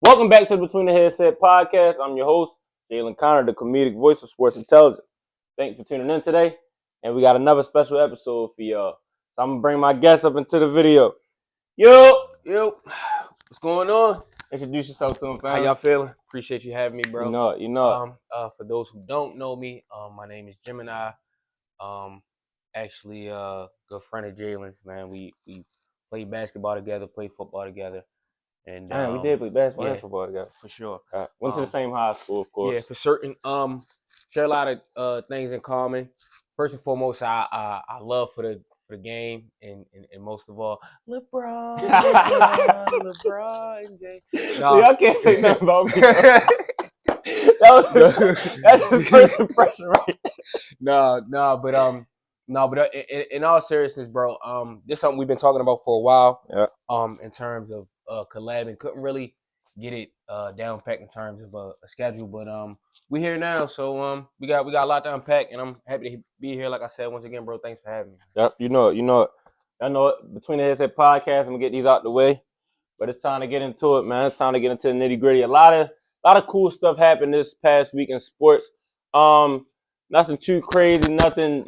Welcome back to the Between the Headset podcast. I'm your host, Jalen Connor, the comedic voice of sports intelligence. Thank you for tuning in today, and we got another special episode for y'all. So I'm gonna bring my guests up into the video. Yo, what's going on? Introduce yourself to them, fam. How y'all feeling? Appreciate you having me, bro. You know it. For those who don't know me, my name is Gemini. Actually, good friend of Jalen's, man. We played basketball together, played football together. And Damn, we did play basketball and football together. For sure. Went to the same high school, of course. Yeah, for certain. Share a lot of things in common. First and foremost, I love for the game, and most of all, LeBron James. No, y'all can't say nothing about me. That's the first impression, right? But in all seriousness, bro, this is something we've been talking about for a while. Yeah. In terms of collabing, couldn't really get it down packed in terms of a schedule, but we here now, so we got a lot to unpack, and I'm happy to be here. Like I said, once again, bro, thanks for having me. Yep, you know it. I know it. Between the Headset podcast, I'm gonna get these out the way, but it's time to get into it, man. It's time to get into the nitty gritty. A lot of cool stuff happened this past week in sports. Nothing too crazy, nothing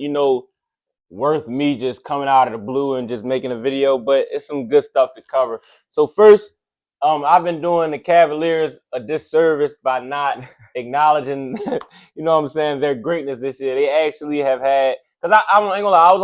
worth me just coming out of the blue and just making a video, but it's some good stuff to cover. So first, I've been doing the Cavaliers a disservice by not acknowledging, their greatness this year. They actually have had, because I ain't gonna lie, I was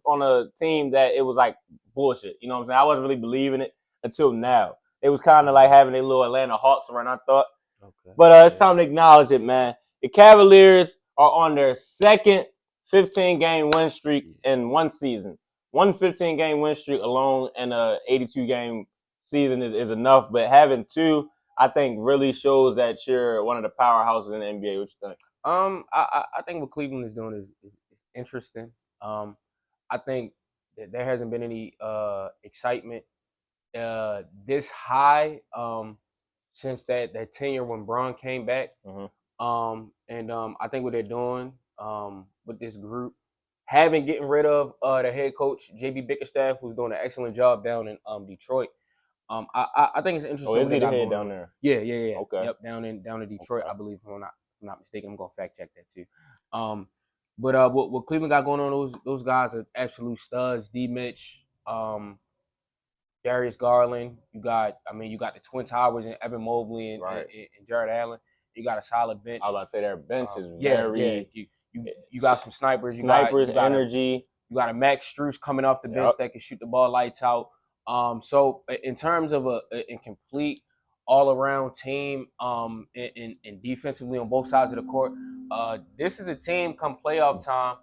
on a team that it was like bullshit. You know what I'm saying? I wasn't really believing it until now. It was kind of like having a little Atlanta Hawks run, I thought. Okay. But it's time to acknowledge it, man. The Cavaliers are on their second 15-game win streak in one season. One 15-game win streak alone and a 82-game season is enough, but having two, I think, really shows that you're one of the powerhouses in the NBA. What you think? I think what Cleveland is doing is interesting. I think that there hasn't been any excitement this high since that tenure when Braun came back. Mm-hmm. I think what they're doing with this group, getting rid of the head coach JB Bickerstaff, who's doing an excellent job down in Detroit. I think it's interesting. Oh, is he the head down there? Yeah. Okay. Yep, down in Detroit, okay. I believe, if I'm not mistaken. I'm gonna fact check that too. But what Cleveland got going on, those guys are absolute studs. D. Mitch, Darius Garland. You got the Twin Towers and Evan Mobley and Jared Allen. You got a solid bench. I was about to say their bench is very. You got some snipers. You got energy. You got a Max Strus coming off the bench that can shoot the ball lights out. So in terms of a complete all-around team, and defensively on both sides of the court, this is a team come playoff time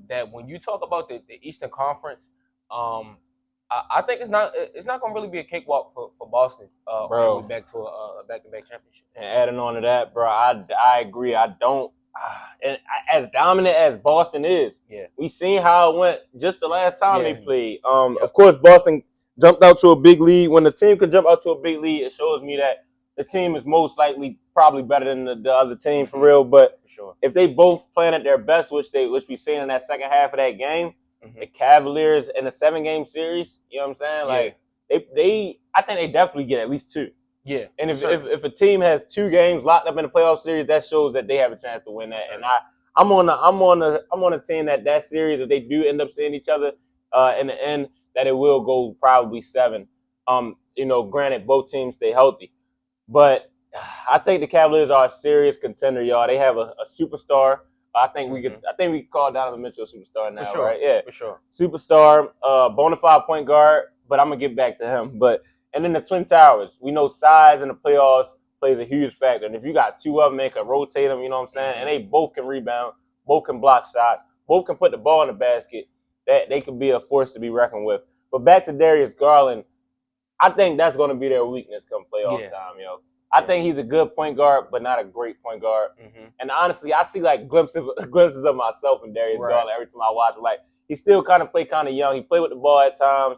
that when you talk about the Eastern Conference, I think it's not going to really be a cakewalk for Boston. Bro, back to a back-to-back championship. And adding on to that, bro, I agree. I don't. And as dominant as Boston is, we seen how it went just the last time they played. Of course, Boston jumped out to a big lead. When the team can jump out to a big lead, it shows me that the team is most likely probably better than the other team for real. But if they both playing at their best, which we seen in that second half of that game, the Cavaliers in a 7-game series, you know what I'm saying? Like I think they definitely get at least two. Yeah, and if a team has 2 games locked up in the playoff series, that shows that they have a chance to win that. Sure. And I'm on a team that series, if they do end up seeing each other in the end, that it will go probably 7. Granted, both teams stay healthy, but I think the Cavaliers are a serious contender, y'all. They have a superstar. I think we could call Donovan Mitchell a superstar now, right? Yeah, for sure. Superstar, bona fide point guard, but I'm gonna get back to him, And then the Twin Towers, we know size in the playoffs plays a huge factor. And if you got 2 of them, they can rotate them, you know what I'm saying? And they both can rebound, both can block shots, both can put the ball in the basket. That they could be a force to be reckoned with. But back to Darius Garland, I think that's going to be their weakness come playoff time, yo. I think he's a good point guard, but not a great point guard. Mm-hmm. And honestly, I see like glimpses of myself in Darius Garland every time I watch him. Like, he still kind of young. He play with the ball at times.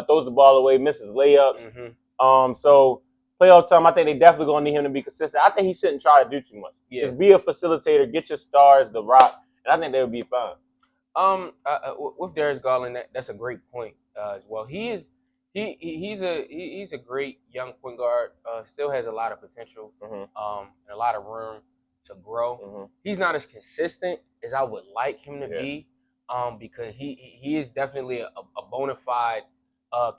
Throws the ball away, misses layups. Mm-hmm. So playoff time, I think they definitely gonna need him to be consistent. I think he shouldn't try to do too much. Just be a facilitator, get your stars the rock, and I think they would be fine. With Darius Garland, that's a great point as well. He is He's a great young point guard. Still has a lot of potential. And a lot of room to grow. He's not as consistent as I would like him to be. Because he is definitely a bona fide.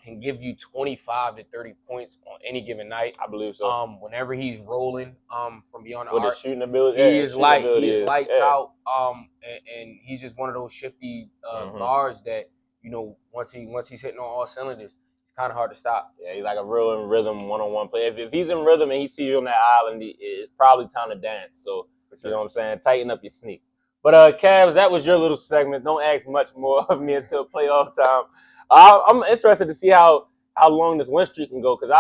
Can give you 25 to 30 points on any given night. I believe so. Whenever he's rolling from beyond the with arc, the shooting ability, he is lights out. And he's just one of those shifty guards that once he's hitting on all cylinders, it's kind of hard to stop. Yeah, he's like a real in rhythm one-on-one player. If he's in rhythm and he sees you on that island, it's probably time to dance. So you know what I'm saying? Tighten up your sneaks. But Cavs, that was your little segment. Don't ask much more of me until playoff time. I'm interested to see how long this win streak can go, because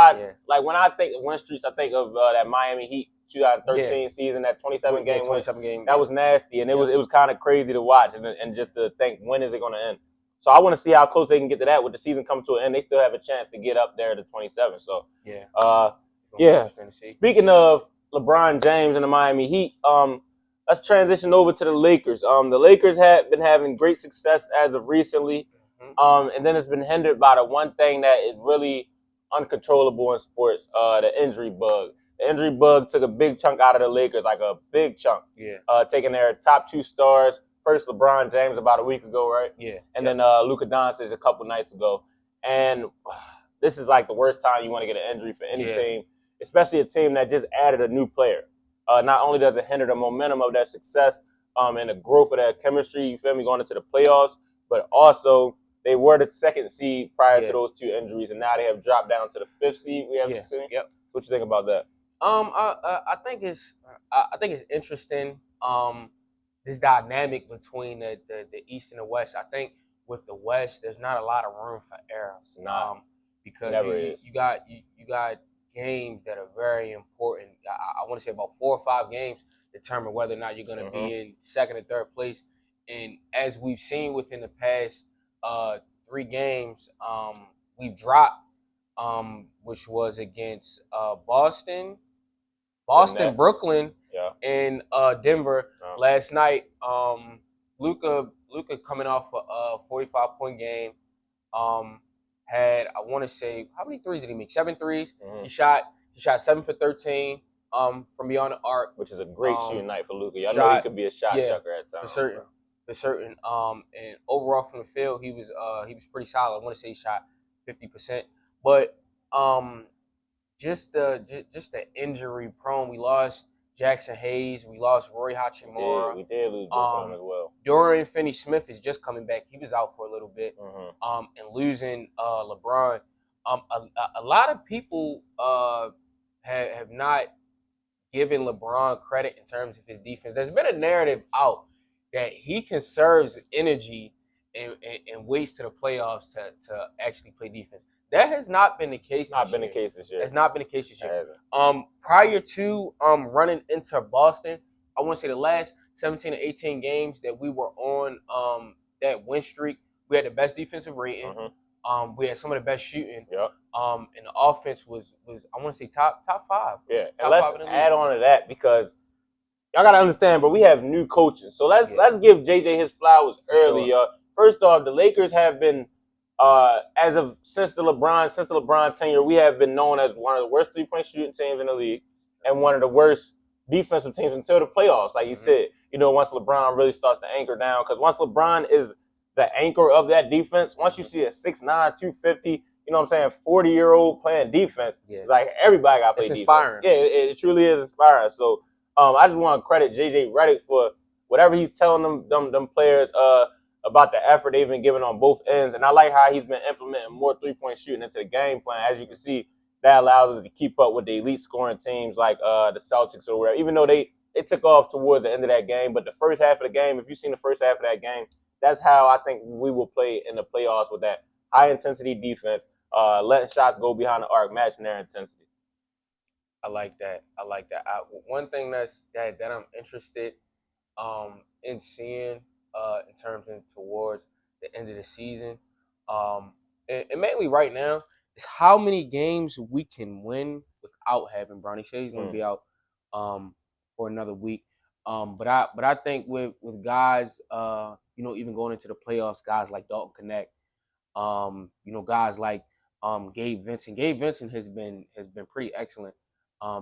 like when I think of win streaks, I think of that Miami Heat 2013 season, that 27 game win. That was nasty, and it was kind of crazy to watch, and just to think, when is it going to end? So I want to see how close they can get to that. With the season coming to an end, they still have a chance to get up there to 27. So Speaking of LeBron James and the Miami Heat, let's transition over to the Lakers. The Lakers have been having great success as of recently. And then it's been hindered by the one thing that is really uncontrollable in sports, the injury bug. The injury bug took a big chunk out of the Lakers, like a big chunk. Taking their top 2 stars. First, LeBron James about a week ago, right? And then Luka Doncic a couple nights ago. And this is like the worst time you want to get an injury for any team, especially a team that just added a new player. Not only does it hinder the momentum of their success and the growth of their chemistry, you feel me, going into the playoffs, but also they were the 2nd seed prior to those 2 injuries, and now they have dropped down to the 5th seed. We have seen. What you think about that? I think it's interesting. This dynamic between the East and the West. I think with the West, there's not a lot of room for errors. Because you got games that are very important. I want to say about 4 or 5 games determine whether or not you're going to be in 2nd or 3rd place. And as we've seen within the past 3 games, we've dropped, which was against Boston, Brooklyn, and Denver last night. Luka coming off a 45-point game. Had, I want to say, how many threes did he make? 7 threes. He shot 7 for 13 from beyond the arc, which is a great shooting night for Luka. Y'all know he could be a shot chucker at times. For certain. And overall from the field, he was pretty solid. I want to say he shot 50%. But just the injury prone. We lost Jackson Hayes. We lost Roy Hachimura. We did lose both of them as well. Dorian Finney-Smith is just coming back. He was out for a little bit. And losing LeBron. A lot of people have not given LeBron credit in terms of his defense. There's been a narrative out that he conserves energy and waits to the playoffs to actually play defense. That has not been the case. Not been the case this year. It's not been the case this year. Prior to running into Boston, I want to say the last 17 or 18 games that we were on that win streak, we had the best defensive rating. We had some of the best shooting. And the offense was I want to say top 5. Yeah. And let's add on to that, because y'all gotta understand, but we have new coaching. So let's give JJ his flowers early. First off, the Lakers have been since the LeBron tenure, we have been known as one of the worst 3-point shooting teams in the league and one of the worst defensive teams until the playoffs. Like you said, once LeBron really starts to anchor down, because once LeBron is the anchor of that defense, once you see a 6'9", 250, you know what I'm saying, 40-year-old playing defense, like everybody got to play defense. It's inspiring. Yeah, it truly is inspiring. So I just want to credit JJ Redick for whatever he's telling them players about the effort they've been giving on both ends. And I like how he's been implementing more 3-point shooting into the game plan. As you can see, that allows us to keep up with the elite scoring teams like the Celtics or whatever, even though they took off towards the end of that game. But the first half of the game, if you've seen the first half of that game, that's how I think we will play in the playoffs, with that high-intensity defense, letting shots go behind the arc, matching their intensity. I like that. One thing that I'm interested in seeing in terms of towards the end of the season, and mainly right now, is how many games we can win without having Bronny Shea. He's going to be out for another week. But I think with guys, even going into the playoffs, guys like Dalton Connect, guys like Gabe Vincent. Gabe Vincent has been pretty excellent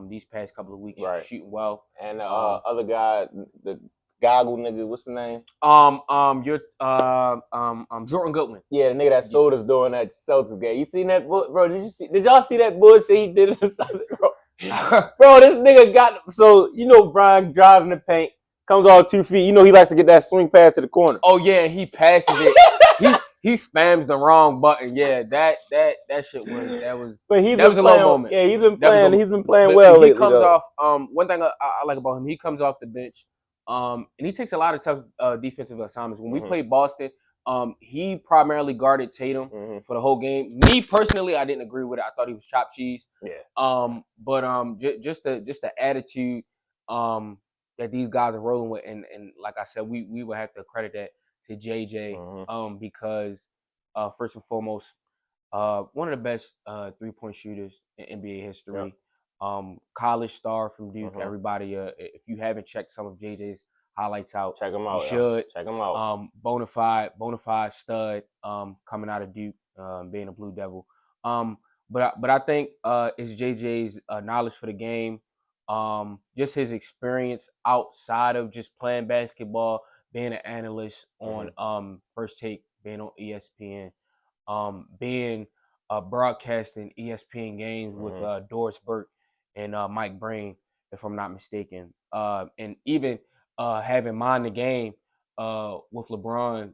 these past couple of weeks, Right. shooting well. And other guy, the goggle nigga, what's the name? Jordan Goodwin. Yeah, the nigga that sold us during that Celtics game. You seen that, bro? Did y'all see that bullshit he did in the Celtics, bro? Bro, this nigga got so Brian drives in the paint, comes all 2 feet. He likes to get that swing pass to the corner. Oh yeah, he passes it. he spams the wrong button. Yeah, that shit was. But that was a low moment. Yeah, he's been playing well he lately. Comes though. off. One thing I like about him, he comes off the bench. And he takes a lot of tough defensive assignments. When we played Boston, he primarily guarded Tatum for the whole game. Me personally, I didn't agree with it. I thought he was chopped cheese. Yeah. But just the attitude that these guys are rolling with, and like I said, we would have to credit that to JJ because first and foremost, one of the best 3-point shooters in NBA history. College star from Duke. Everybody, if you haven't checked some of JJ's highlights out, check them out. You should check them out. Bona fide stud. Coming out of Duke, being a Blue Devil. But I think it's JJ's knowledge for the game. Just his experience outside of just playing basketball, being an analyst on First Take, being on ESPN, being broadcasting ESPN games with Doris Burke and Mike Breen, if I'm not mistaken, and even having Mind the Game with LeBron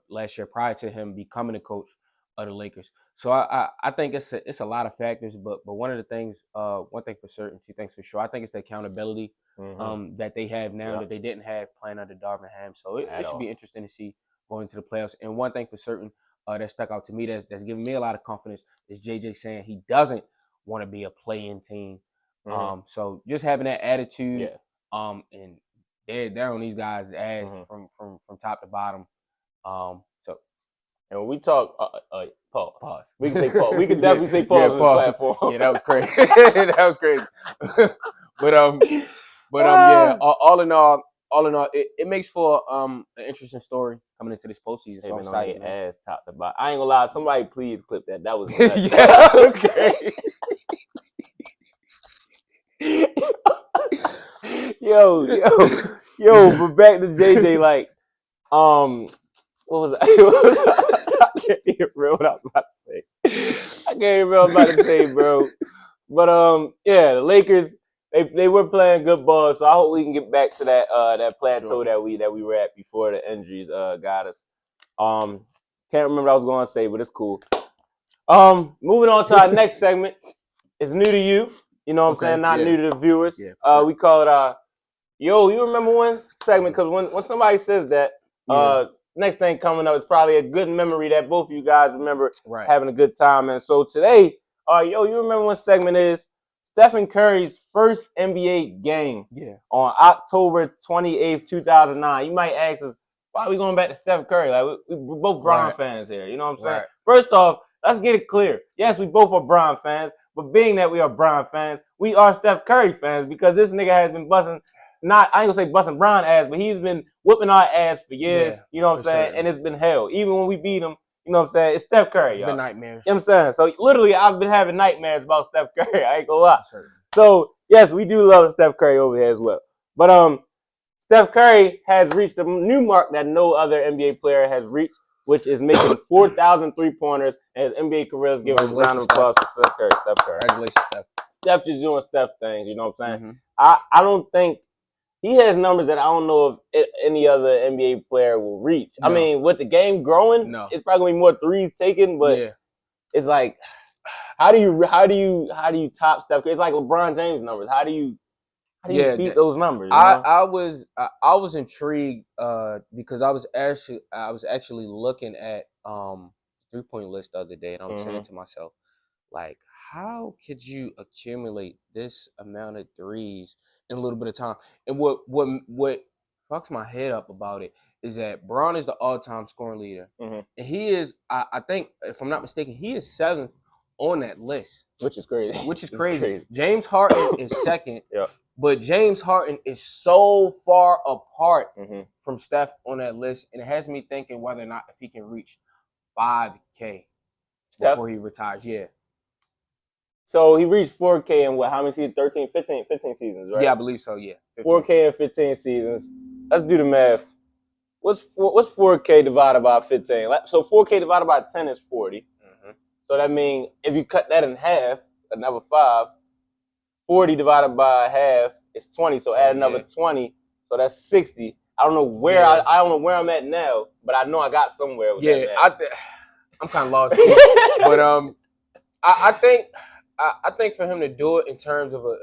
last year prior to him becoming the coach of the Lakers. So I think it's a lot of factors, but one of the things, one thing for certain, two things for sure, I think it's the accountability that they have now that they didn't have playing under Darvin Ham. So it should be interesting to see going into the playoffs. And one thing for certain that stuck out to me that's giving me a lot of confidence is JJ saying he doesn't want to be a play-in team. So just having that attitude, and they're on these guys' ass from top to bottom. So. And when we talk, pause. We can say pause. We can definitely say pause on the platform. Yeah, that was crazy. That was crazy. Yeah. All in all, it makes for an interesting story coming into this postseason. So I'm excited. Ass top to bottom. I ain't gonna lie. Somebody please clip that. That was that was crazy. Yo. But back to JJ, like, what was I can't even remember what I was about to say. I can't even remember what I was about to say, bro. But the Lakers, they were playing good ball, so I hope we can get back to that plateau that we were at before the injuries got us. Can't remember what I was going to say, but it's cool. Moving on to our next segment. It's new to you. You know what I'm saying? Not new to the viewers. Yeah, sure. We call it you remember one segment? Because when somebody says that, next thing coming up is probably a good memory that both of you guys remember having a good time. And so today, you remember what segment is? Stephen Curry's first NBA game on October 28th, 2009. You might ask us, why are we going back to Steph Curry? Like, we're both Bron fans here. You know what I'm saying? First off, let's get it clear. Yes, we both are Bron fans, but being that we are Bron fans, we are Steph Curry fans because this nigga has been busting. I ain't gonna say busting Bron ass, but he's been whipping our ass for years, you know what I'm saying? Sure. And it's been hell. Even when we beat him, you know what I'm saying? It's Steph Curry, It's been nightmares. You know what I'm saying? So literally, I've been having nightmares about Steph Curry. I ain't gonna lie. Sure. So, yes, we do love Steph Curry over here as well. But Steph Curry has reached a new mark that no other NBA player has reached, which is making 4,000 3-pointers, and his NBA career is giving a round of applause for Steph Curry. Congratulations, Steph. Steph just doing Steph things, you know what I'm saying? I don't think he has numbers that I don't know if any other NBA player will reach. No. I mean, with the game growing, it's probably gonna be more threes taken, but it's like, how do you top Steph Curry? It's like LeBron James numbers. How do you beat those numbers? You know? I was intrigued because I was actually looking at 3-point list the other day, and I was saying to myself, like, how could you accumulate this amount of threes in a little bit of time? And what fucks my head up about it is that Bron is the all-time scoring leader, and he is, I think, if I'm not mistaken, he is 7th on that list, which is crazy. James Harden is 2nd, but James Harden is so far apart from Steph on that list, and it has me thinking whether or not if he can reach 5K. before he retires. Yeah. So he reached 4K in what? How many seasons? 13, 15 seasons, right? Yeah, I believe so. Yeah. 15. 4K in 15 seasons. Let's do the math. What's 4K divided by 15? So 4K divided by 10 is 40. Mm-hmm. So that means if you cut that in half, another 5, 40 divided by half is 20. So add another 20. So that's 60. I don't know where I don't know where I'm at now, but I know I got somewhere with that. Yeah, I'm kind of lost too. But I think for him to do it in terms of a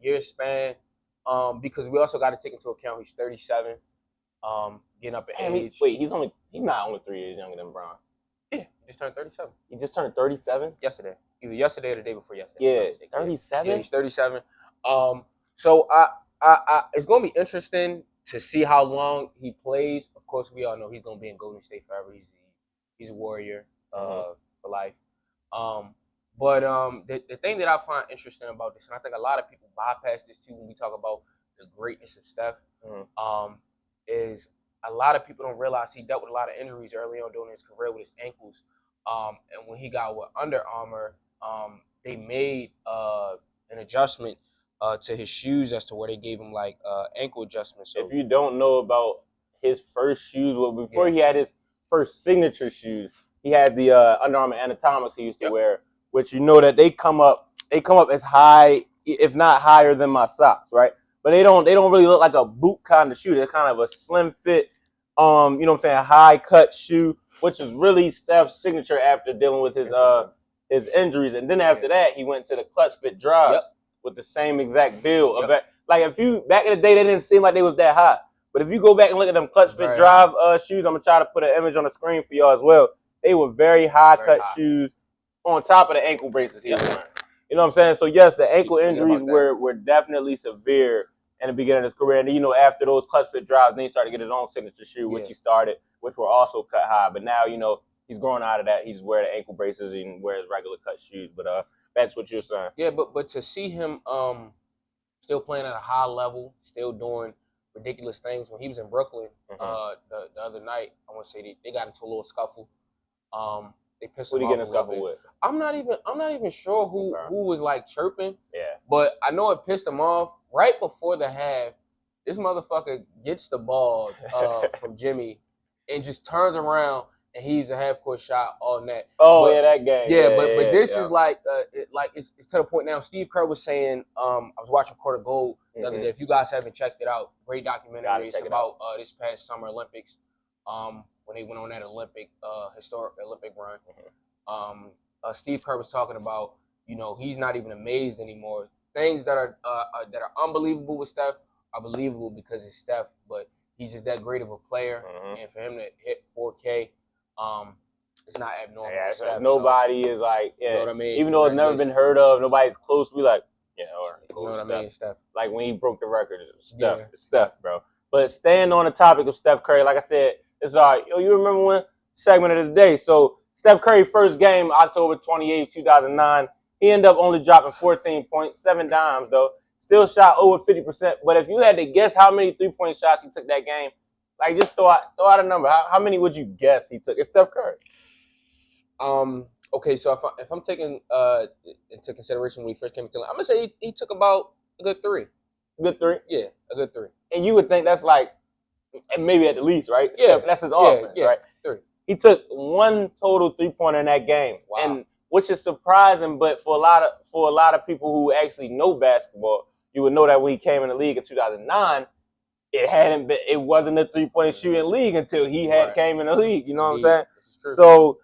year span, because we also got to take into account he's 37, getting up in age. He's not only 3 years younger than Bron. Yeah, he just turned 37. He just turned 37 yesterday. Either yesterday or the day before yesterday. Yeah, 37. Yeah, he's 37. So it's gonna be interesting to see how long he plays. Of course, we all know he's gonna be in Golden State forever. He's a warrior for life. But the thing that I find interesting about this, and I think a lot of people bypass this too when we talk about the greatness of Steph, is a lot of people don't realize he dealt with a lot of injuries early on during his career with his ankles. And when he got with Under Armour, they made an adjustment to his shoes as to where they gave him like ankle adjustments. So if you don't know about his first shoes, well, before he had his first signature shoes, he had the Under Armour Anatomics he used to wear, which you know that they come up as high, if not higher than my socks, right? But they don't really look like a boot kind of shoe. They're kind of a slim fit, you know what I'm saying, high cut shoe, which is really Steph's signature after dealing with his injuries. And then after that, he went to the clutch fit drives with the same exact build. Like if you back in the day, they didn't seem like they was that high. But if you go back and look at them clutch fit drive shoes, I'm gonna try to put an image on the screen for y'all as well. They were very high cut shoes on top of the ankle braces he was wearing. You know what I'm saying? So yes, the ankle injuries were definitely severe in the beginning of his career. And then, you know, after those clutch fit drives, then he started to get his own signature shoe, which he started, which were also cut high. But now, you know, he's growing out of that. He's wearing the ankle braces and wears regular cut shoes. But that's what you're saying. Yeah, but to see him still playing at a high level, still doing ridiculous things. When he was in Brooklyn the other night, I want to say they got into a little scuffle. They pissed him off. What did he get in a scuffle with? I'm not even sure who was like chirping. Yeah. But I know it pissed him off. Right before the half, this motherfucker gets the ball from Jimmy and just turns around and he's a half court shot all net. That game. Yeah, but this is like it's to the point now. Steve Kerr was saying, I was watching Court of Gold the other day. If you guys haven't checked it out, great documentary. It's about this past Summer Olympics. When they went on that historic Olympic run. Steve Kerr was talking about, you know, he's not even amazed anymore. Things that are unbelievable with Steph are believable because it's Steph, but he's just that great of a player. And for him to hit 4K, it's not abnormal. Yeah, Steph, nobody is like, you know what I mean? Even though it's never been heard of, nobody's close. We like, you know what I mean, Steph. Like when he broke the record, it's Steph, bro. But staying on the topic of Steph Curry, like I said, it's all right. You remember one segment of the day. So Steph Curry first game, October 28, 2009. He ended up only dropping 14 points, 7 dimes though. Still shot over 50%. But if you had to guess how many 3-point shots he took that game, like just throw out a number. How many would you guess he took? It's Steph Curry. Okay, so if I'm taking into consideration when he first came into the league, I'm gonna say he took about a good 3. A good 3? Yeah, a good 3. And you would think that's like maybe at the least, right? Yeah, that's his offense, right? 3. He took 1 total 3-pointer in that game, and which is surprising. But for a lot of people who actually know basketball, you would know that when he came in the league in 2009, it wasn't a 3-point shooting league until he came in the league. You know what I'm saying? So,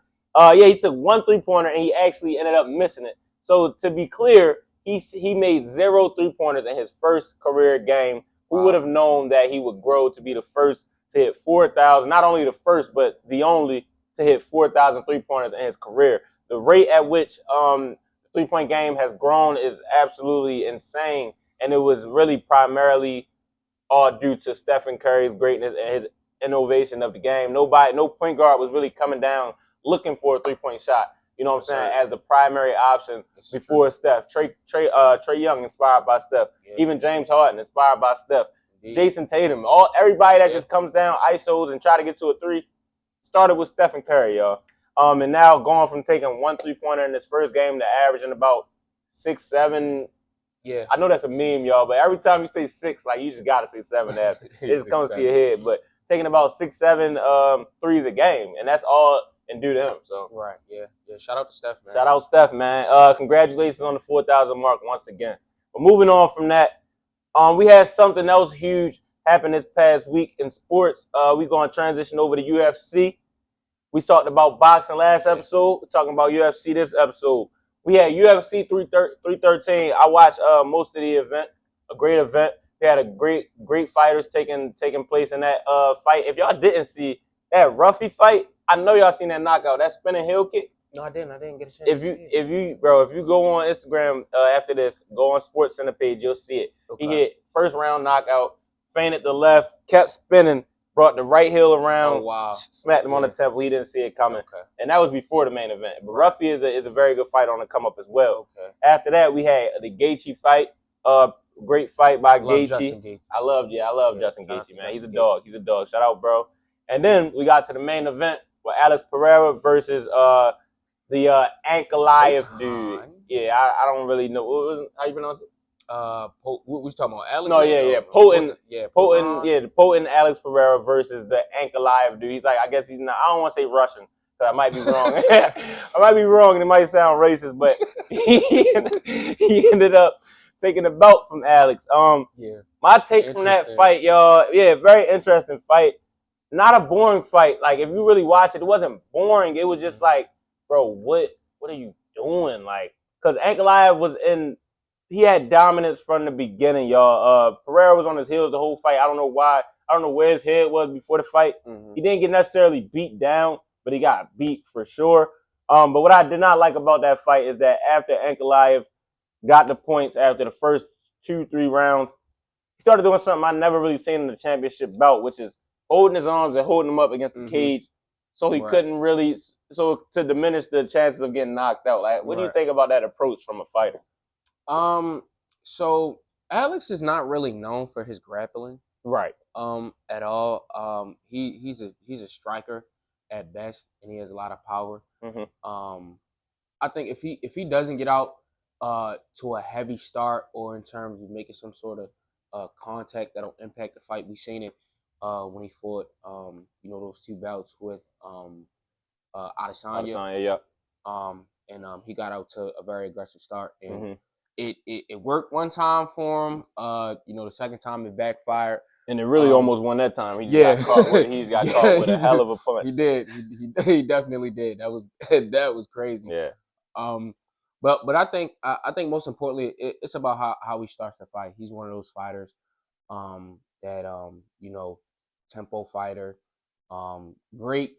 he took 1 3-pointer and he actually ended up missing it. So to be clear, he made 0 3-pointers in his first career game. Who would have known that he would grow to be the first to hit 4,000, not only the first, but the only to hit 4,000 3-pointers in his career. The rate at which the 3-point game has grown is absolutely insane. And it was really primarily all due to Stephen Curry's greatness and his innovation of the game. No point guard was really coming down looking for a 3-point shot. You know what I'm saying? As the primary option before Steph. Trae Young inspired by Steph. Even James Harden inspired by Steph. Jason Tatum. Everybody that just comes down, ISOs, and try to get to a 3 started with Stephen Curry, y'all. And now going from taking 1 3-pointer in his first game to averaging about 6, 7. Yeah. I know that's a meme, y'all, but every time you say 6, like you just gotta say 7 after. It just comes to your head. But taking about 6, 7 threes a game, and that's all and due to him. So right, yeah. Shout out to Steph, man. Shout out Steph, man. Congratulations on the 4,000 mark once again. But moving on from that, we had something else huge happen this past week in sports. We're going to transition over to UFC. We talked about boxing last episode. We're talking about UFC this episode. We had UFC 313. I watched most of the event, a great event. They had a great fighters taking place in that fight. If y'all didn't see that Ruffy fight, I know y'all seen that knockout, that spinning heel kick. No, I didn't get a chance If you go on Instagram after this, go on Sports Center page, you'll see it. Okay. He hit first round knockout, feinted the left, kept spinning, brought the right heel around, smacked him on the temple. He didn't see it coming, and that was before the main event. But Ruffy is a very good fight on the come up as well. Okay. After that, we had the Gaethje fight. Great fight by Gaethje. I love Justin Gaethje, man. He's a dog. Shout out, bro. And then we got to the main event with Alex Periera versus the Ankalaev dude. Yeah, I don't really know. How you pronounce it? What was talking about? Alex? No, yeah. Potent. The potent Alex Periera versus the Ankalaev dude. He's like, I guess he's not. I don't want to say Russian, because I might be wrong. I might be wrong, and it might sound racist, but he ended up taking the belt from Alex. My take from that fight, y'all. Yeah, very interesting fight. Not a boring fight. Like, if you really watch it, it wasn't boring. It was just like, bro, what are you doing? Like, because Ankalaev he had dominance from the beginning, y'all. Periera was on his heels the whole fight. I don't know why. I don't know where his head was before the fight. Mm-hmm. He didn't get necessarily beat down, but he got beat for sure. But what I did not like about that fight is that after Ankalaev got the points after the first 2-3 rounds, he started doing something I never really seen in the championship bout, which is holding his arms and holding him up against the cage, so he couldn't really, to diminish the chances of getting knocked out. Like, what do you think about that approach from a fighter? So Alex is not really known for his grappling, right? At all. He's a striker at best, and he has a lot of power. Mm-hmm. I think if he doesn't get out to a heavy start, or in terms of making some sort of contact that'll impact the fight, we've seen it when he fought those 2 bouts with Adesanya. Yeah. And he got out to a very aggressive start, and it worked one time for him. The second time it backfired, and it really almost won that time. He got caught with a hell of a punch. He did. He definitely did. That was crazy. Yeah. But I think most importantly, it's about how he starts the fight. He's one of those fighters that tempo fighter, great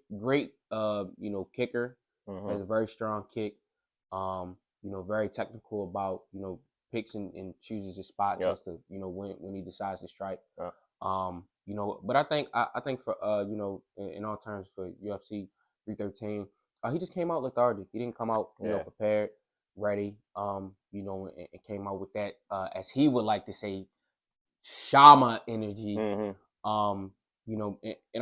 kicker, has a very strong kick, very technical about picks and chooses his spots as to when he decides to strike. But I think for in all terms for UFC 313, he just came out lethargic. He didn't come out prepared, ready, and came out with that as he would like to say, Shama energy. And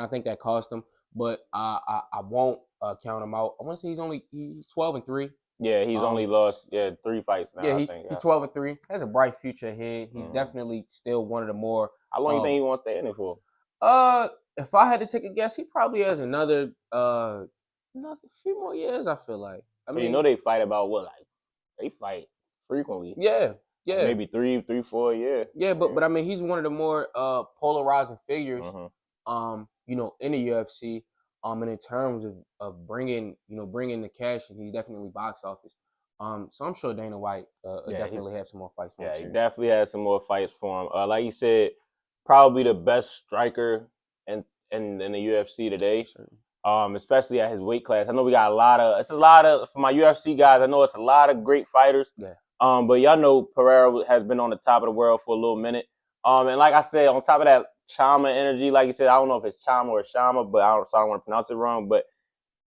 I think that cost him. But I won't count him out. I want to say he's 12-3. Yeah, he's only lost 3 fights now. Yeah, I think. He's 12-3. Has a bright future ahead. He's definitely still one of the more. How long do you think he wants to stay in it for? If I had to take a guess, he probably has another few more years. I feel like. I mean, they fight about what? Like, they fight frequently. Yeah. Maybe 3, 4 years. Yeah, but I mean, he's one of the more polarizing figures. In the UFC. And in terms of bringing the cash, and he's definitely box office. So I'm sure Dana White definitely have some more fights for him. Yeah, he definitely has some more fights for him. Like you said, probably the best striker in the UFC today. Sure. Especially at his weight class. I know we got a lot of for my UFC guys. I know it's a lot of great fighters. Yeah. But y'all know Periera has been on the top of the world for a little minute. And like I said, on top of that Chama energy, like you said, I don't know if it's Chama or Shama, but I don't want to pronounce it wrong. But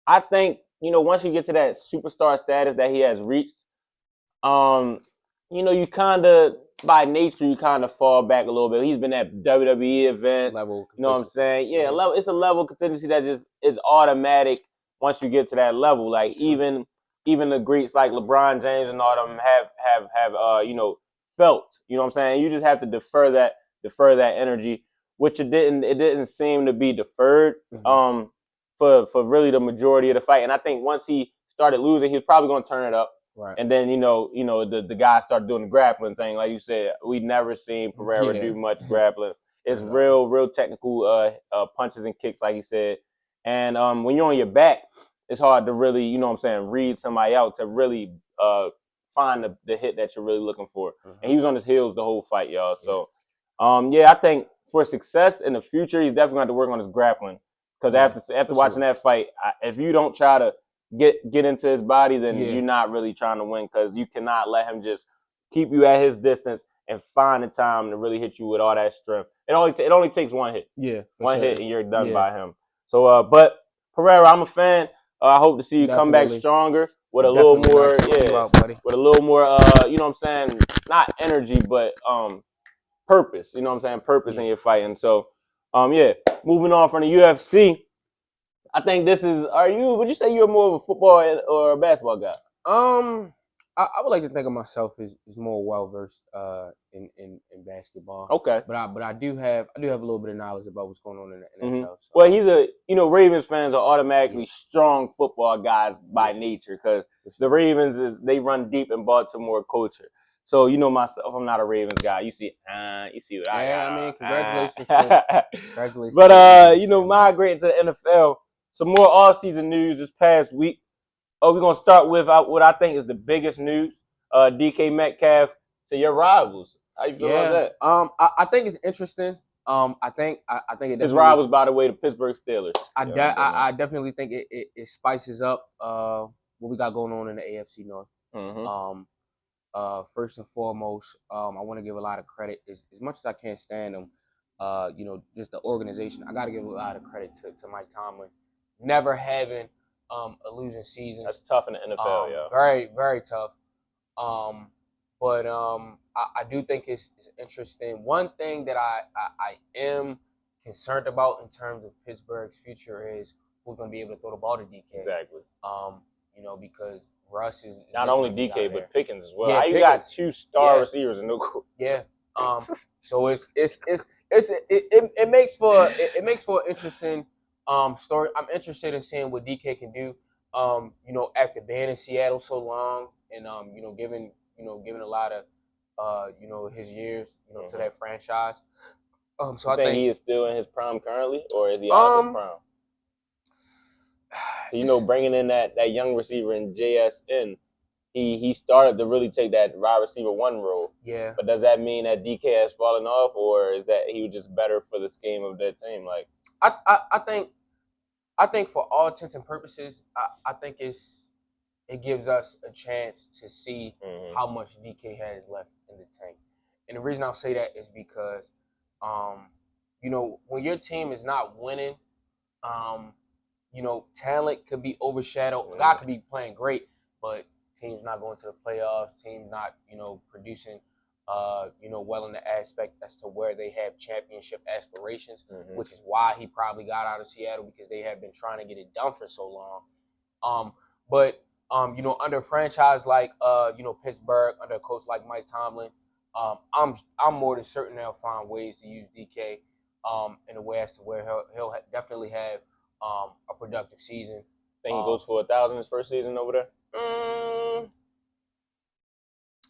I think, once you get to that superstar status that he has reached, you kind of, by nature, you kind of fall back a little bit. He's been at WWE events. Level, you know what I'm saying? Yeah, it's a level of contingency that just is automatic once you get to that level. Like even the Greeks like LeBron James and all them have felt. You know what I'm saying? You just have to defer that energy, which it didn't seem to be deferred for really the majority of the fight. And I think once he started losing, he was probably going to turn it up. Right. And then the guy started doing the grappling thing. Like you said, we never seen Periera do much grappling. It's real technical punches and kicks, like you said. And when you're on your back, it's hard to really, you know what I'm saying, read somebody out to really find the hit that you're really looking for. And he was on his heels the whole fight, y'all. So, I think for success in the future, he's definitely going to have to work on his grappling. Because after watching that fight, if you don't try to get into his body, then you're not really trying to win, because you cannot let him just keep you at his distance and find the time to really hit you with all that strength. It only takes one hit. Yeah, one hit and you're done by him. So, but Periera, I'm a fan. I hope to see you come back stronger with a little more, with a little more, you know what I'm saying, not energy, but purpose. You know what I'm saying, purpose in your fighting. So, moving on from the UFC. I think this is. Would you say you're more of a football or a basketball guy? I would like to think of myself as more well versed in basketball. Okay. But I do have a little bit of knowledge about what's going on in the NFL. So. Well, he's Ravens fans are automatically strong football guys by nature, because the Ravens they run deep in Baltimore culture. So myself, I'm not a Ravens guy. You see what I got. Yeah, I mean, congratulations. Congratulations. But migrating to the NFL. Some more all-season news this past week. We're going to start with what I think is the biggest news. DK Metcalf to your rivals. How you feel about that? I think it's interesting. I think it his rivals, by the way, the Pittsburgh Steelers. I definitely think it spices up what we got going on in the AFC North. First and foremost, I want to give a lot of credit, as much as I can't stand them. Just the organization. I got to give a lot of credit to Mike Tomlin. Never having a losing season. That's tough in the NFL, yeah. Very, very tough. But I do think it's interesting. One thing that I am concerned about in terms of Pittsburgh's future is who's going to be able to throw the ball to DK. Exactly. Because Russ is not only DK but Pickens as well. Yeah, you got 2 star receivers in the group. Yeah. So it makes for an interesting story. I'm interested in seeing what DK can do. After being in Seattle so long and giving a lot of his years to that franchise. So I think he is still in his prime currently, or is he out of his prime? So, bringing in that young receiver in JSN, he started to really take that wide receiver 1 role. Yeah. But does that mean that DK has fallen off, or is that he was just better for the scheme of that team? Like, I think for all intents and purposes, I think it gives us a chance to see how much DK has left in the tank. And the reason I'll say that is because, when your team is not winning, talent could be overshadowed. A guy could be playing great, but teams not going to the playoffs, teams not, producing, well in the aspect as to where they have championship aspirations, which is why he probably got out of Seattle, because they have been trying to get it done for so long. But under a franchise like, Pittsburgh, under a coach like Mike Tomlin, I'm more than certain they'll find ways to use DK in a way as to where he'll definitely have a productive season. Think he goes for 1,000 his first season over there?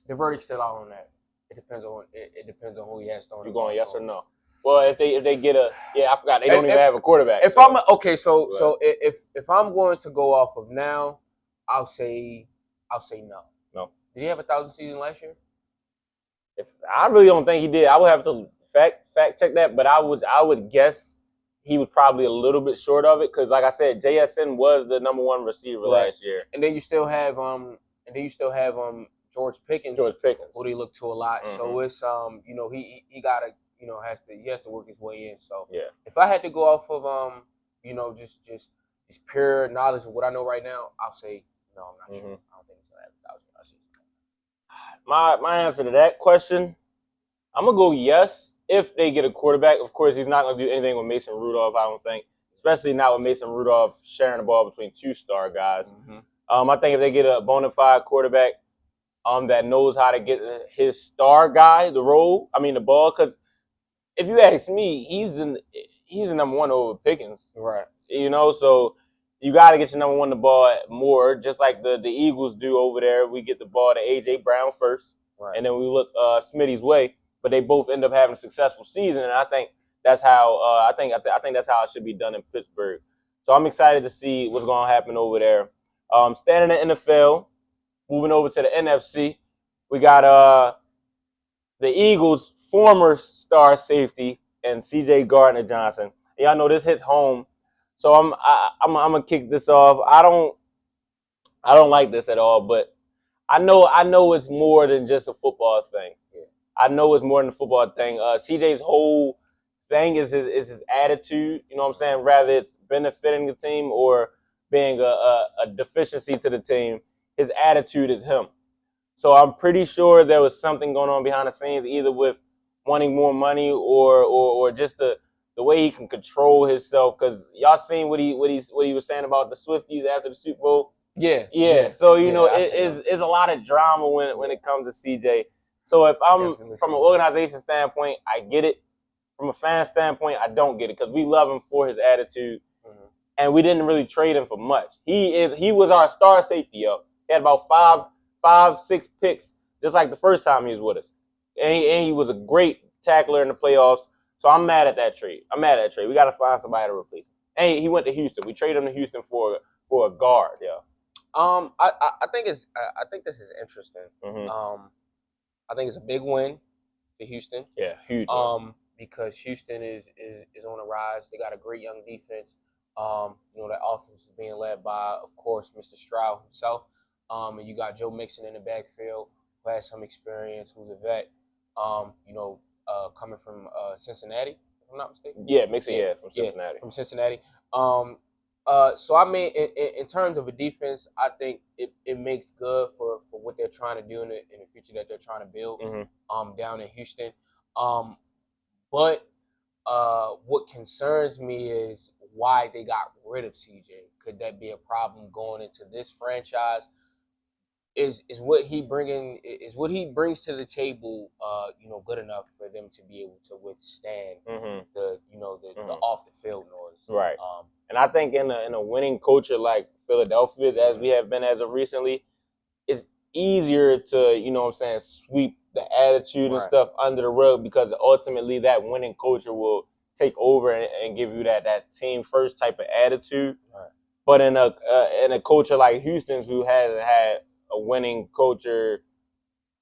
The verdict's still out on that. It depends on who he has thrown. You going yes or no? Well, if they get I forgot they don't even have a quarterback. If I'm going to go off of now, I'll say no. No. Did he have 1,000 season last year? I really don't think he did. I would have to fact check that, but I would guess he was probably a little bit short of it, because, like I said, JSN was the number 1 receiver last year. And then you still have George Pickens, who they look to a lot. So it's he gotta has to work his way in. So if I had to go off of just pure knowledge of what I know right now, I'll say no. I'm not sure. I don't think he's gonna have 1,000 season. My answer to that question, I'm gonna go yes if they get a quarterback. Of course, he's not gonna do anything with Mason Rudolph, I don't think. especially now with Mason Rudolph sharing the ball between two star guys. Mm-hmm. I think if they get a bona fide quarterback that knows how to get his star guy the ball, because if you ask me, he's the number one over Pickens. Right. So you got to get your number one the ball more, just like the Eagles do over there. We get the ball to A.J. Brown first, Right. and then we look Smitty's way, but they both end up having a successful season, and I think that's how I think that's how it should be done in Pittsburgh. So I'm excited to see what's going to happen over there. Staying in the NFL, moving over to the NFC, we got the Eagles' former star safety and C.J. Gardner-Johnson. Y'all know this hits home, so I'm gonna kick this off. I don't like this at all, but I know it's more than just a football thing. Yeah. I know it's more than a football thing. CJ's whole thing is his attitude. You know what I'm saying? Rather it's benefiting the team or being a deficiency to the team, his attitude is him. So I'm pretty sure there was something going on behind the scenes, either with wanting more money or just the way he can control himself. Because y'all seen what he was saying about the Swifties after the Super Bowl. Yeah. So it's a lot of drama when it comes to CJ. So if I'm from an organization standpoint, I get it. From a fan standpoint, I don't get it because we love him for his attitude, and we didn't really trade him for much. He was our star safety, yo. He had about five, 6 picks, just like the first time he was with us. And he was a great tackler in the playoffs. So I'm mad at that trade. We got to find somebody to replace him. And he went to Houston. We traded him to Houston for a guard, yeah. I think this is interesting. Mm-hmm. I think it's a big win for Houston. Yeah, huge. Because Houston is on a rise. They got a great young defense. That offense is being led by, of course, Mr. Stroud himself. And you got Joe Mixon in the backfield, who has some experience, who's a vet. Coming from Cincinnati, if I'm not mistaken. Yeah, Mixon, from Cincinnati. From Cincinnati. So I mean, in terms of a defense, I think it makes good for what they're trying to do in the future that they're trying to build. Down in Houston. But what concerns me is why they got rid of CJ. Could that be a problem going into this franchise? Is what he brings to the table, good enough for them to be able to withstand the off the field noise, right? And I think in a winning culture like Philadelphia's, as we have been as of recently, it's easier to sweep the attitude and stuff under the rug because ultimately that winning culture will take over and give you that team first type of attitude. Right. But in a culture like Houston's, who hasn't had a winning culture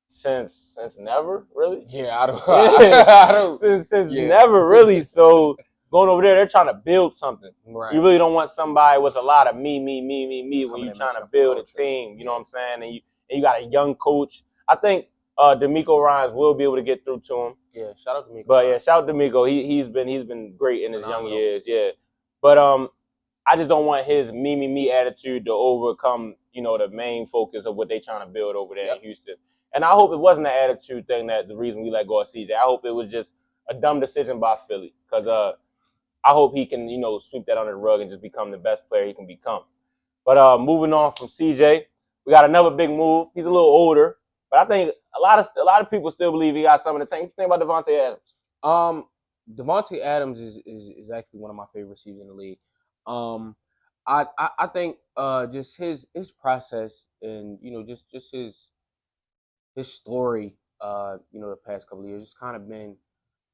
since never, really. Yeah, I don't. Since never, really. So going over there, they're trying to build something. Right. You really don't want somebody with a lot of me when you're trying to build a team. You know what I'm saying? And you got a young coach. I think D'Amico Ryans will be able to get through to him. Yeah, shout out D'Amico. But yeah, shout out D'Amico. He's been great in his young years. Yeah, but I just don't want his me attitude to overcome, the main focus of what they're trying to build over there in Houston. And I hope it wasn't an attitude thing that the reason we let go of CJ. I hope it was just a dumb decision by Philly because I hope he can, sweep that under the rug and just become the best player he can become. But moving on from CJ, we got another big move. He's a little older, but I think a lot of people still believe he got some in the tank. What do you think about Devontae Adams? Devontae Adams is actually one of my favorite receivers in the league. I think just his process and just his story the past couple of years just kind of been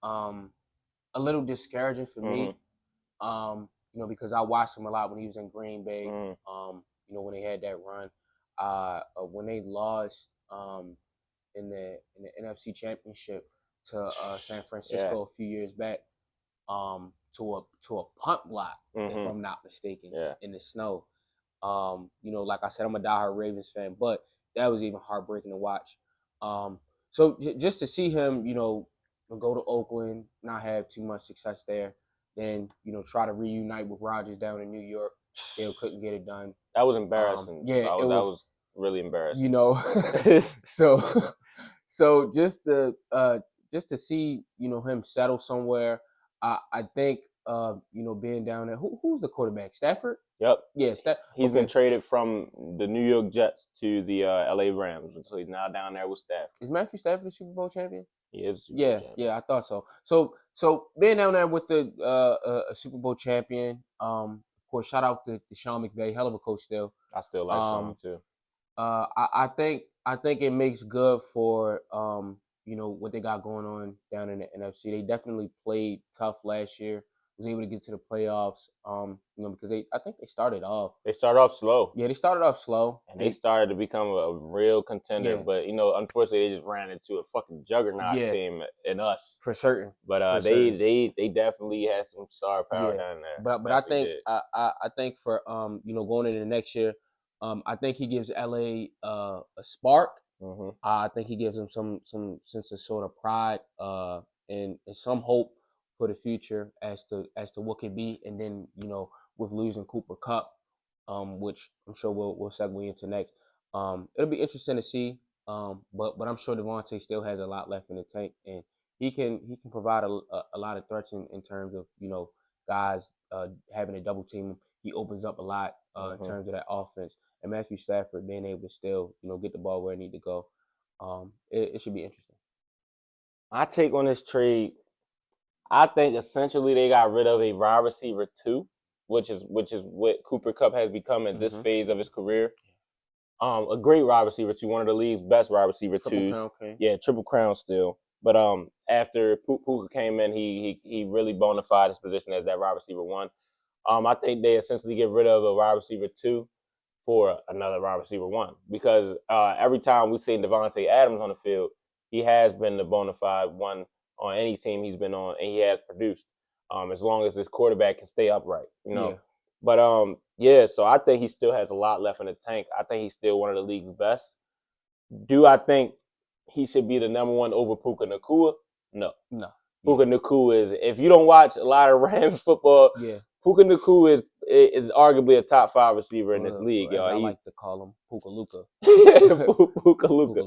a little discouraging for me. Because I watched him a lot when he was in Green Bay. When they had that run, when they lost in the NFC Championship to San Francisco a few years back. To a punt block, if I'm not mistaken, in the snow. Like I said, I'm a diehard Ravens fan, but that was even heartbreaking to watch. So just to see him, go to Oakland, not have too much success there, then try to reunite with Rodgers down in New York, still couldn't get it done. That was embarrassing. That was really embarrassing. So just to see him settle somewhere. I think being down there. Who's the quarterback? Stafford? Yep. Yeah, He's been traded from the New York Jets to the LA Rams, so he's now down there with Stafford. Is Matthew Stafford the Super Bowl champion? He is. Super Bowl champion. Yeah, I thought so. So being down there with the a Super Bowl champion, of course, shout out to Sean McVay, hell of a coach still. I still like Sean too. I think it makes good for what they got going on down in the NFC. They definitely played tough last year. Was able to get to the playoffs. Because I think they started off. They started off slow. Yeah, they started off slow, and they started to become a real contender. Yeah. But unfortunately, they just ran into a fucking juggernaut team in us for certain. But they definitely had some star power down there. But I think for going into the next year, I think he gives LA a spark. Mm-hmm. I think he gives them some sense of sort of pride and some hope for the future as to what could be. And then with losing Cooper Kupp, which I'm sure we'll segue into next. It'll be interesting to see. But I'm sure Devontae still has a lot left in the tank, and he can provide a lot of threats in terms of guys having a double team. He opens up a lot in terms of that offense. And Matthew Stafford being able to still, get the ball where it need to go. It should be interesting. My take on this trade, I think essentially they got rid of a wide receiver 2, which is what Cooper Kupp has become at this phase of his career. A great wide receiver 2, one of the league's best wide receiver 2s. Yeah, Triple Crown still. But after Puka came in, he really bona fide his position as that wide receiver 1. I think they essentially get rid of a wide receiver 2 for another wide receiver 1, because every time we've seen Davante Adams on the field, he has been the bona fide one on any team he's been on, and he has produced. As long as his quarterback can stay upright, Yeah. But so I think he still has a lot left in the tank. I think he's still one of the league's best. Do I think he should be the number 1 over Puka Nacua? No. Puka Nacua is, if you don't watch a lot of Rams football, Puka Nacua is arguably a top 5 receiver in this league, y'all. I like to call him Puka Luka. Puka Luka.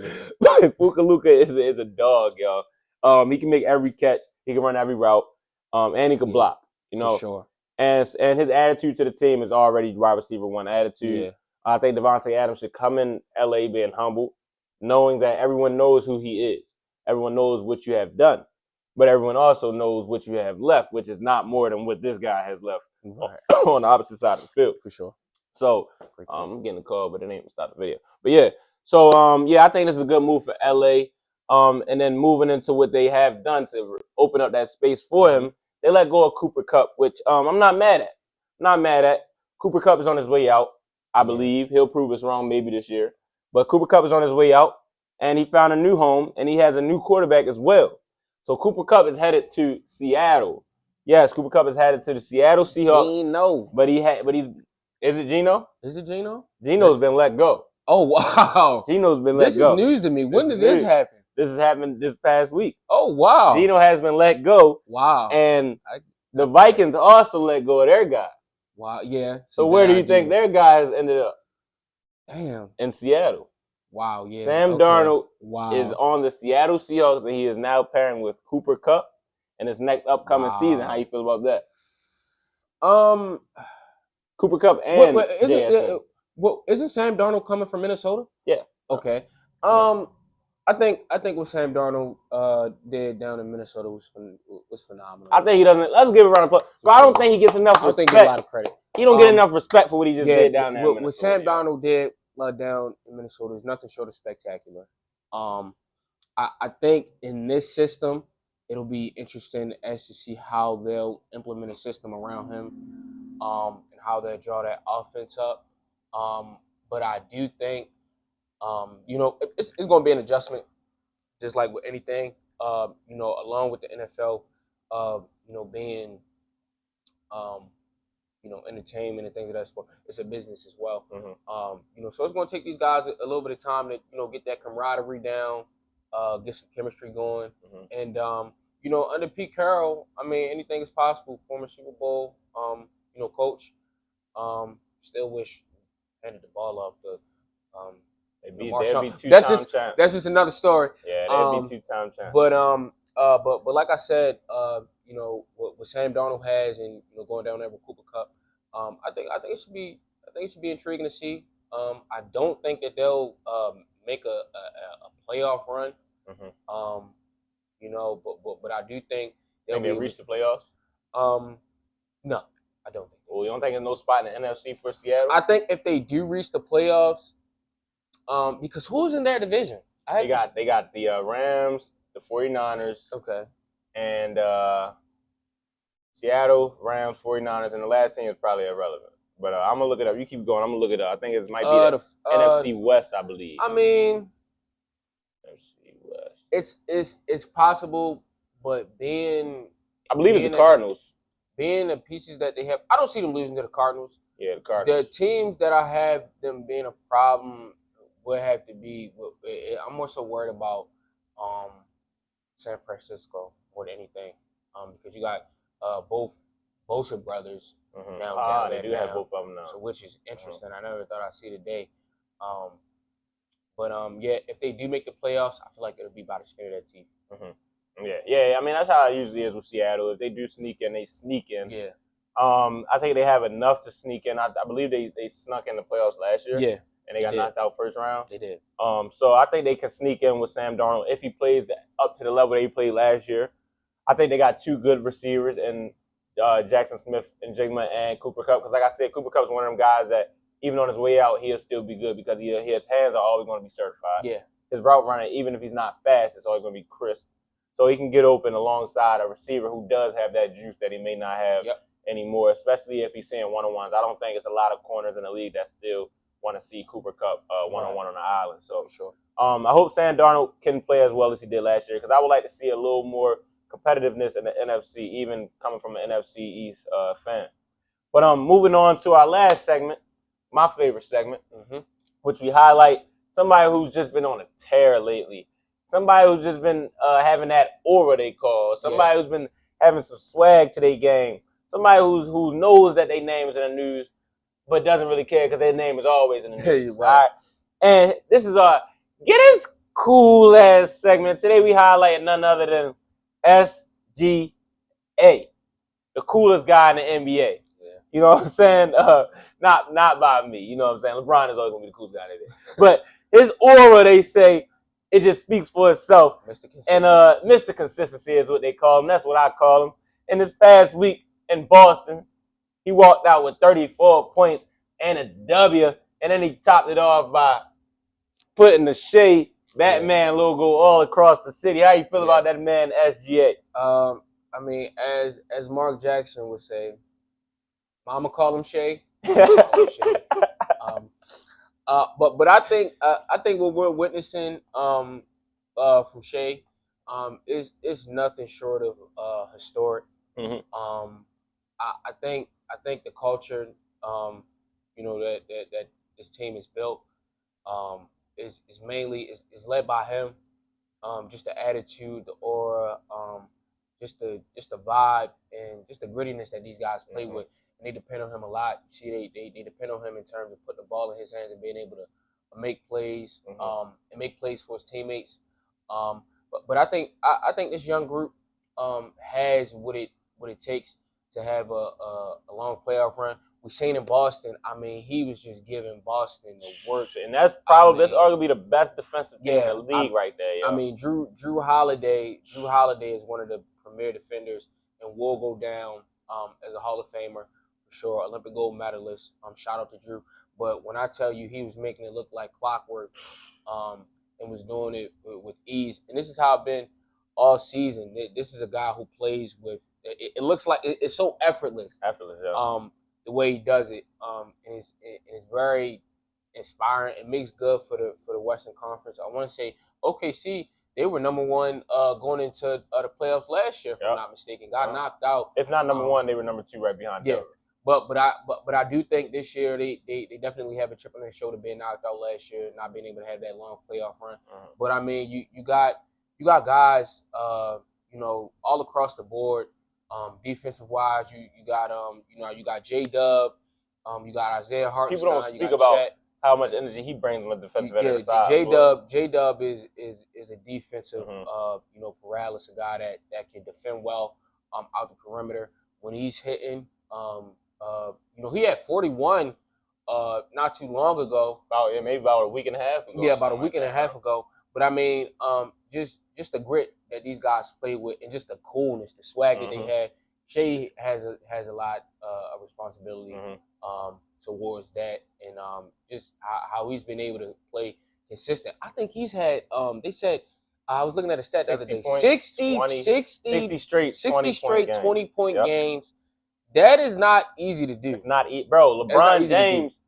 Puka Luka is a dog, y'all. He can make every catch. He can run every route. And he can block. For sure. And his attitude to the team is already wide receiver 1 attitude. Yeah. I think Davante Adams should come in LA being humble, knowing that everyone knows who he is. Everyone knows what you have done. But everyone also knows what you have left, which is not more than what this guy has left on the opposite side of the field. For sure. So I'm getting a call, but it ain't stop the video. But yeah. So I think this is a good move for LA. And then moving into what they have done to open up that space for him, they let go of Cooper Kupp, which I'm not mad at. Cooper Kupp is on his way out, I believe. He'll prove us wrong maybe this year. But Cooper Kupp is on his way out, and he found a new home, and he has a new quarterback as well. So Cooper Kupp is headed to Seattle. Yes, Cooper Kupp is headed to the Seattle Seahawks. Gino. But is it Gino? Is it Gino? Gino's been let go. Oh, wow. Gino's been let go. This is news to me. When did this happen? This has happened this past week. Oh, wow. Gino has been let go. Wow. And the Vikings also let go of their guy. Wow, yeah. So where do you think their guy has ended up? Damn. In Seattle. Wow, yeah. Sam Darnold is on the Seattle Seahawks, and he is now pairing with Cooper Kupp in his next upcoming season. How you feel about that? Cooper Kupp and isn't Sam Darnold coming from Minnesota? Yeah. Okay. I think what Sam Darnold did down in Minnesota was phenomenal. I think he doesn't. Let's give a round of applause. But I don't think he gets enough respect. I don't think he gets a lot of credit. He don't get enough respect for what he just did down there. What Sam Darnold did down in Minnesota is nothing short of spectacular. I think in this system, it'll be interesting as to see how they'll implement a system around him, and how they'll draw that offense up. But I do think, it's going to be an adjustment, just like with anything. Along with the NFL, being, entertainment and things of that sort. It's a business as well. Mm-hmm. So it's going to take these guys a little bit of time to, get that camaraderie down, get some chemistry going. Mm-hmm. And, under Pete Carroll, I mean, anything is possible. Former Super Bowl, coach. Still wish handed the ball off to, they'd be two-time champs. That's just another story. Yeah, they'd be two-time champs. But But like I said, what Sam Darnold has, and going down there with Cooper Cup, I think it should be intriguing to see. I don't think that they'll make a playoff run. Mm-hmm. But I do think Think they'll reach the playoffs? No, I don't think. Well, you don't think there's no spot in the NFC for Seattle? I think if they do reach the playoffs, because who's in their division? They got the Rams, the 49ers, Okay. and Seattle, Rams, 49ers, and the last team is probably irrelevant. But I'm gonna look it up. You keep going. I'm gonna look it up. I think it might be the NFC West, I believe. I mean, NFC West. It's possible, but being I believe it's the Cardinals. Being the pieces that they have, I don't see them losing to the Cardinals. Yeah, the Cardinals. The teams that I have them being a problem would have to be. I'm more so worried about San Francisco more than anything, because you got both Bosa brothers now. They do have both of them now, so which is interesting. I never thought I'd see today. But yeah, if they do make the playoffs, I feel like it'll be by the skin of their teeth. Mm-hmm. Yeah. I mean, that's how it usually is with Seattle. If they do sneak in, they sneak in. Yeah. I think they have enough to sneak in. I believe they snuck in the playoffs last year. Yeah. And they got knocked out first round. They did. So I think they can sneak in with Sam Darnold if he plays up to the level that he played last year. I think they got two good receivers in Jackson Smith and Jigma and Cooper Kupp. Because like I said, Cooper Kupp's one of them guys that even on his way out, he'll still be good because his hands are always going to be certified. Yeah. His route running, even if he's not fast, it's always going to be crisp. So he can get open alongside a receiver who does have that juice that he may not have anymore, especially if he's seeing one-on-ones. I don't think it's a lot of corners in the league that still want to see Cooper Kupp one-on-one on the island. So sure. I hope Sam Darnold can play as well as he did last year because I would like to see a little more competitiveness in the NFC, even coming from an NFC East fan. But moving on to our last segment, my favorite segment, which we highlight somebody who's just been on a tear lately. Somebody who's just been having that aura they call. Somebody who's been having some swag to their game. Somebody who knows that their name is in the news, but doesn't really care because their name is always in the news. All right. And this is our Get His Cool Ass segment. Today we highlight none other than SGA, the coolest guy in the NBA. You know what I'm saying? Not by me. You know what I'm saying? LeBron is always going to be the coolest guy in the NBA. But his aura, they say, it just speaks for itself. And Mr. Consistency is what they call him. That's what I call him. And this past week in Boston, he walked out with 34 points and a W. And then he topped it off by putting the Shea Batman logo all across the city. How you feel about that man, SGA? I mean, as Mark Jackson would say, Mama call him Shea. But I think what we're witnessing from Shea is nothing short of historic. I think the culture that this team is built is mainly is led by him. Just the attitude, the aura, just the vibe, and just the grittiness that these guys play with. And they depend on him a lot. You see, they depend on him in terms of putting the ball in his hands and being able to make plays, and make plays for his teammates. But I think this young group has what it takes to have a long playoff run. We've seen in Boston. I mean, he was just giving Boston the work, and that's arguably the best defensive team in the league right there. Yo. I mean, Drew Holiday is one of the premier defenders, and will go down as a Hall of Famer. Sure, Olympic gold medalist. Shout out to Drew. But when I tell you he was making it look like clockwork, and was doing it with ease, and this is how it's been all season. This is a guy who plays with. It looks like it's so effortless. The way he does it, and it's very inspiring. It makes good for the Western Conference. I want to say OKC. They were number one going into the playoffs last year, if I'm not mistaken. Got knocked out. If not number one, they were number two right behind them. But I do think this year they definitely have a chip on their shoulder being knocked out last year, not being able to have that long playoff run. But I mean, you got guys, all across the board, defensive wise. You got J-Dub, you got Isaiah Hartenstein. People don't speak about how much energy he brings on the defensive end of the side. J Dub is a defensive paralysis, a guy that can defend well out the perimeter when he's hitting. He had 41 not too long ago. Maybe about a week and a half ago. Yeah, about a week and a half ago. But I mean, just the grit that these guys play with, and just the coolness, the swag that they had. Shea has a lot of responsibility towards that, and just how he's been able to play consistent. I think he's had. They said I was looking at a stat the other day: 60 straight 20-point games. That is not easy to do. It's not, bro. LeBron James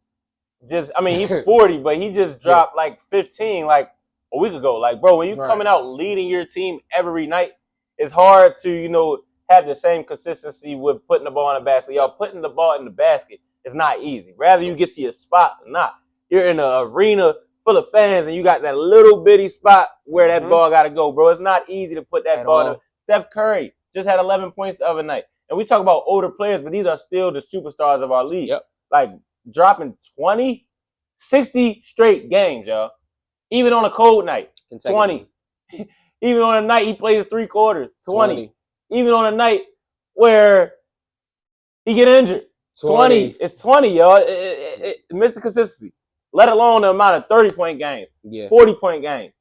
he's 40, but he just dropped like 15 like a week ago. Like, bro, when you coming out leading your team every night, it's hard to have the same consistency with putting the ball in the basket. Y'all putting the ball in the basket is not easy. Rather you get to your spot or not. You're in an arena full of fans and you got that little bitty spot where that ball got to go, bro. It's not easy to put that ball in. Steph Curry just had 11 points the other night. And we talk about older players, but these are still the superstars of our league. Yep. Like dropping 20, 60 straight games, y'all. Even on a cold night, 20. Even on a night he plays 3 quarters, 20. Even on a night where he get injured, 20. It's 20, y'all. It missing consistency. Let alone the amount of 30-point games, 40-point games,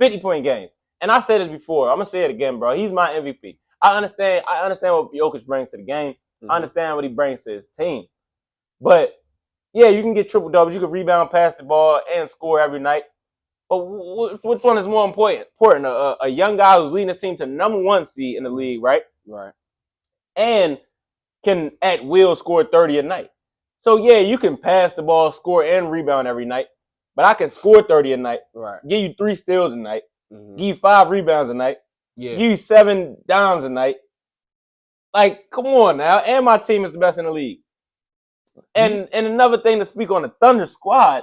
50-point games. And I said this before. I'm going to say it again, bro. He's my MVP. I understand what Jokic brings to the game. I understand what he brings to his team. But, yeah, you can get triple doubles. You can rebound, pass the ball, and score every night. But which one is more important? A young guy who's leading his team to #1 seed in the league, right? Right. And can at will score 30 a night. So, yeah, you can pass the ball, score, and rebound every night. But I can score 30 a night. Right. Give you 3 steals a night. Give you 5 rebounds a night. Yeah. Give you 7 downs a night. Like, come on now. And my team is the best in the league. And another thing to speak on the Thunder squad,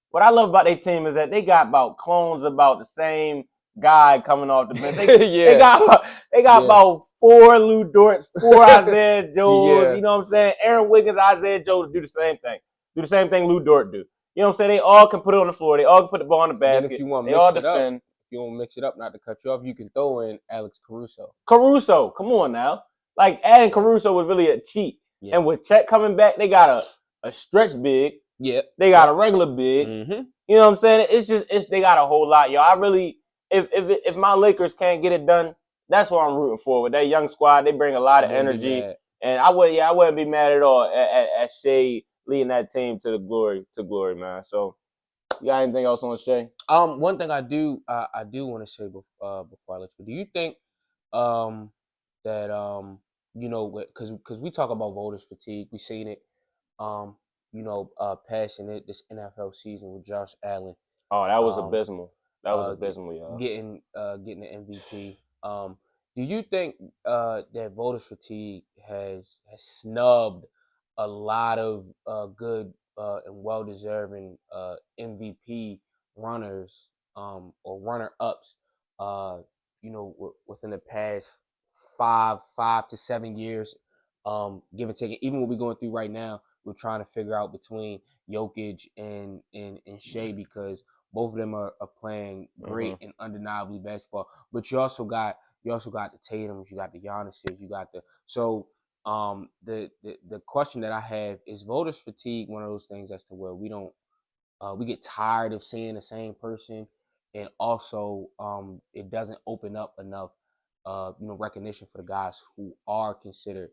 what I love about their team is that they got about clones about the same guy coming off the bench. They got about 4 Lou Dorts, 4 Isaiah Joes. You know what I'm saying? Aaron Wiggins, Isaiah Joe do the same thing. Do the same thing Lou Dort do. You know what I'm saying? They all can put it on the floor. They all can put the ball in the basket. If you want they all defend. If you want to mix it up, not to cut you off, you can throw in Alex Caruso. Come on now. Like, adding Caruso was really a cheat. Yeah. And with Chet coming back, they got a stretch big. Yeah. They got a regular big. You know what I'm saying? They got a whole lot, y'all. I really, if my Lakers can't get it done, that's what I'm rooting for. With that young squad, they bring a lot of energy. And I wouldn't be mad at all at Shea leading that team to glory, man. So, you got anything else on Shea? One thing I do want to say before I let you go. Do you think that because we talk about voters fatigue, we seen it passing it this NFL season with Josh Allen. Oh, that was abysmal. That was abysmal, y'all. Getting the MVP. Do you think that voters fatigue has snubbed a lot of good and well-deserving MVP runners or runner-ups, within the past 5 to 7 years, give and take. Even what we're going through right now, we're trying to figure out between Jokic and Shea, because both of them are playing great and undeniably basketball. But you also got the Tatums, you got the Giannis's, you got the the question that I have is voters fatigue one of those things as to where we don't we get tired of seeing the same person, and also it doesn't open up enough recognition for the guys who are considered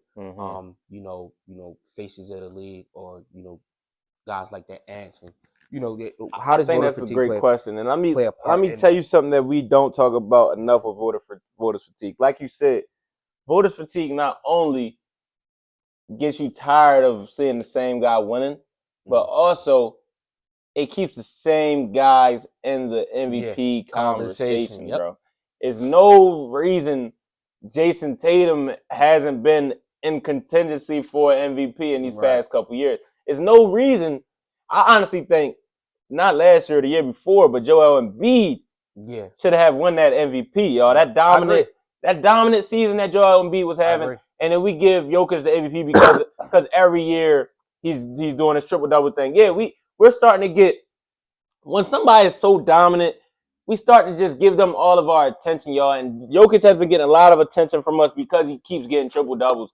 faces of the league, or guys like that ants. And how does voter fatigue that's a great question. And let me tell you something that we don't talk about enough with voters fatigue. Like you said, voters fatigue not only gets you tired of seeing the same guy winning, but also it keeps the same guys in the MVP conversation, bro. There's no reason Jason Tatum hasn't been in contingency for MVP in these past couple years. There's no reason. I honestly think, not last year or the year before, but Joel Embiid should have won that MVP, y'all. That dominant season that Joel Embiid was having. And then we give Jokic the MVP because every year he's doing this triple-double thing. Yeah, we're starting to get when somebody is so dominant, we start to just give them all of our attention, y'all. And Jokic has been getting a lot of attention from us because he keeps getting triple doubles.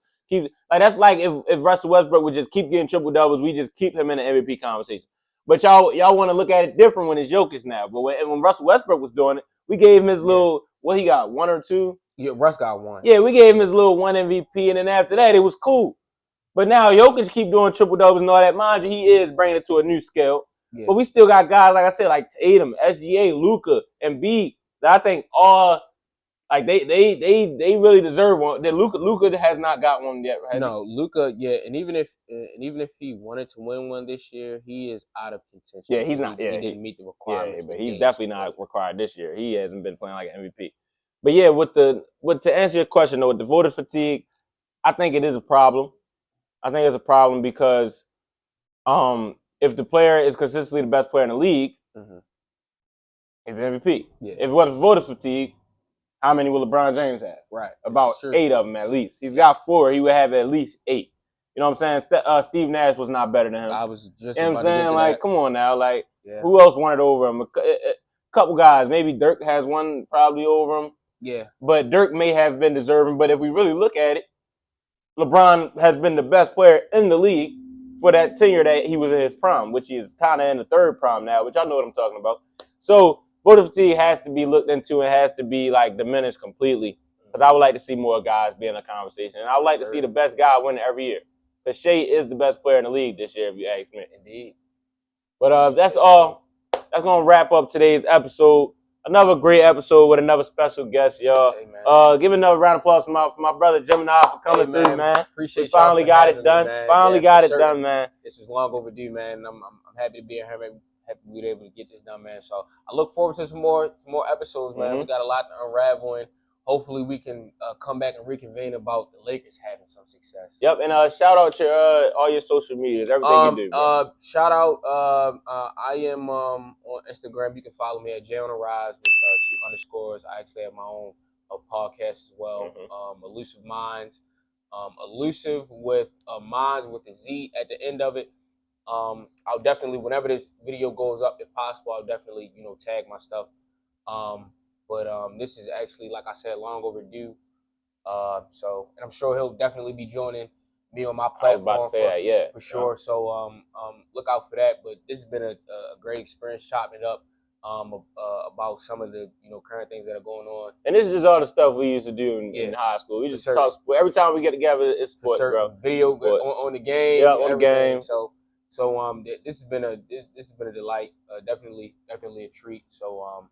That's like if Russell Westbrook would just keep getting triple doubles, we just keep him in the MVP conversation. But y'all want to look at it different when it's Jokic now. But when Russell Westbrook was doing it, we gave him his little what he got, 1 or 2. Yeah, Russ got 1. Yeah, we gave him his little 1 MVP, and then after that, it was cool. But now Jokic keep doing triple doubles and all that. Mind you, he is bringing it to a new scale. Yeah. But we still got guys, like I said, like Tatum, SGA, Luka, and B, that I think all like they really deserve one. That Luka has not got one yet, right? No, Luka, yeah, and even if he wanted to win one this year, he is out of contention. Yeah, he's not. He didn't meet the requirements. Yeah, but he's definitely not required this year. He hasn't been playing like an MVP. But yeah, to answer your question though, with the voter fatigue, I think it is a problem. I think it's a problem because if the player is consistently the best player in the league, he's an MVP. Yeah. If it was voter fatigue, how many will LeBron James have? Right. About 8 of them at least. He's got 4. He would have at least 8. You know what I'm saying? Steve Nash was not better than him. I was just you know what I'm saying? Like, come on now. Like, who else wanted over him? A couple guys. Maybe Dirk has one probably over him. Yeah. But Dirk may have been deserving. But if we really look at it, LeBron has been the best player in the league for that tenure that he was in his prime, which is kind of in the 3rd prime now, which I know what I'm talking about. So voter fatigue has to be looked into and has to be like diminished completely, because I would like to see more guys be in a conversation, and I would like to see the best guy win every year. Because Shea is the best player in the league this year, if you ask me. Indeed. But that's all. That's gonna wrap up today's episode. Another great episode with another special guest, y'all. Hey, give another round of applause for my brother Gemini for coming through, man. Appreciate you. Finally got it done. Finally got it done, man. This was long overdue, man. I'm happy to be here, man. Happy we were able to get this done, man. So I look forward to some more episodes, man. We got a lot to unravel, and hopefully we can come back and reconvene about the Lakers having some success. Yep, and shout out your all your social medias, everything you do. Bro. Shout out. I am on Instagram. You can follow me at JOnTheRise with 2 underscores. I actually have my own podcast as well. Elusive Minds. Elusive with Minds with a Z at the end of it. I'll definitely, whenever this video goes up, if possible, I'll definitely, tag my stuff. But this is actually, like I said, long overdue. So, and I'm sure he'll definitely be joining me on my platform. I was about to say that, yeah. For sure. So, look out for that. But this has been a great experience chopping it up about some of the, current things that are going on. And this is just all the stuff we used to do in high school. We just talk sport. Every time we get together, it's sports, bro. Video on the game. Yeah, on the game. So this has been a delight. Definitely a treat. So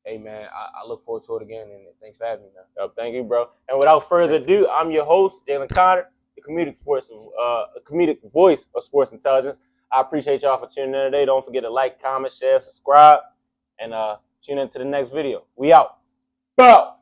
hey man, I look forward to it again, and thanks for having me, man. Yep, thank you, bro. And without further ado, I'm your host, Jalen Connor, the comedic voice of sports intelligence. I appreciate y'all for tuning in today. Don't forget to like, comment, share, subscribe, and tune in to the next video. We out. Bow.